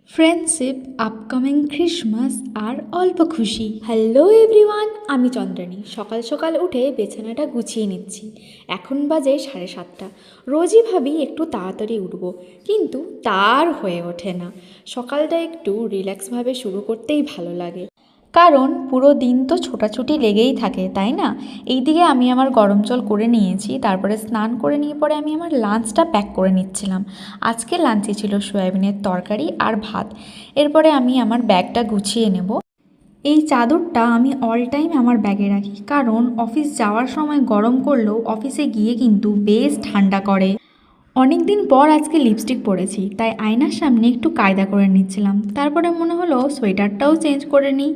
Friendship, upcoming Christmas আর অল্প খুশি। Hello everyone, আমি চন্দ্রানী। সকাল সকাল উঠে বিছানাটা গুছিয়ে নিচ্ছি। এখন বাজে 7:30। রোজই ভাবি একটু তাড়াতাড়ি উঠব, কিন্তু তার হয়ে ওঠে না। সকালটা একটু রিল্যাক্সভাবে শুরু করতেই ভালো লাগে, কারণ পুরো দিন তো ছোটাছুটি লেগেই থাকে, তাই না? এইদিকে আমি আমার গরম জল করে নিয়েছি, তারপরে স্নান করে নিয়ে পরে আমি আমার লাঞ্চটা প্যাক করে নিচ্ছিলাম। আজকে লাঞ্চে ছিল সয়াবিনের তরকারি আর ভাত। এরপরে আমি আমার ব্যাগটা গুছিয়ে নেব। এই চাদরটা আমি অল টাইম আমার ব্যাগে রাখি, কারণ অফিস যাওয়ার সময় গরম করলেও অফিসে গিয়ে কিন্তু বেশ ঠান্ডা করে। অনেক দিন পর আজকে লিপস্টিক পরেছি, তাই আয়নার সামনে একটু কায়দা করে নিচ্ছিলাম। তারপরে মনে হলো সোয়েটারটাও চেঞ্জ করে নিই।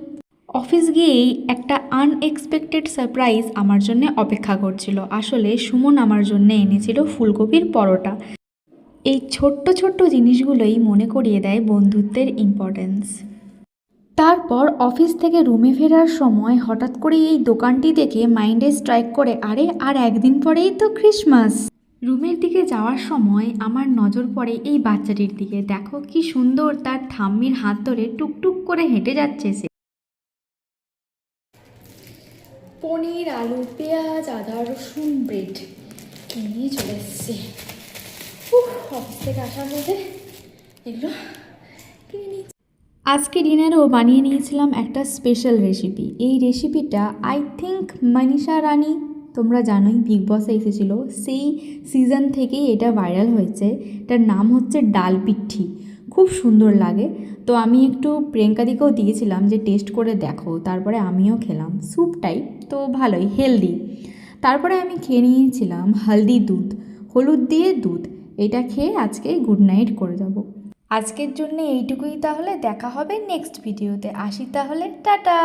অফিস গিয়েই একটা আনএক্সপেক্টেড সারপ্রাইজ আমার জন্য অপেক্ষা করছিল। আসলে সুমন আমার জন্য এনেছিল ফুলকপির পরোটা। এই ছোট্ট ছোট্ট জিনিসগুলোই মনে করিয়ে দেয় বন্ধুত্বের ইম্পর্ট্যান্স। তারপর অফিস থেকে রুমে ফেরার সময় হঠাৎ করে এই দোকানটি দেখে মাইন্ডে স্ট্রাইক করে, আরে আর একদিন পরেই তো ক্রিসমাস। রুমের দিকে যাওয়ার সময় আমার নজর পড়ে এই বাচ্চাটির দিকে। দেখো কি সুন্দর, তার ঠাম্মির হাত ধরে টুকটুক করে হেঁটে যাচ্ছে সে। পনির, আলু, পেঁয়াজ, আদা, রসুন, ব্রেড নিয়ে চলে এসেছি। অফিস থেকে আসার মধ্যে এগুলো কিনে নিয়েছি। আজকে ডিনারেও বানিয়ে নিয়েছিলাম একটা স্পেশাল রেসিপি। এই রেসিপিটা আই থিঙ্ক মনীষা রানী, তোমরা জানোই, বিগ বসে এসেছিল, সেই সিজন থেকেই এটা ভাইরাল হয়েছে। এটার নাম হচ্ছে ডাল পিঠি। খুব সুন্দর লাগে। তো আমি একটু প্রিয়াঙ্কাদিকেও দিয়েছিলাম যে টেস্ট করে দেখো, তারপরে আমিও খেলাম। স্যুপ টাইপ, তো ভালোই হেলদি। তারপরে আমি খেয়ে নিয়েছিলাম হলদি দুধ, হলুদ দিয়ে দুধ। এটা খেয়ে আজকে গুড নাইট করে যাব। আজকের জন্য এইটুকুই, তাহলে দেখা হবে নেক্সট ভিডিওতে। আসি তাহলে, টাটা।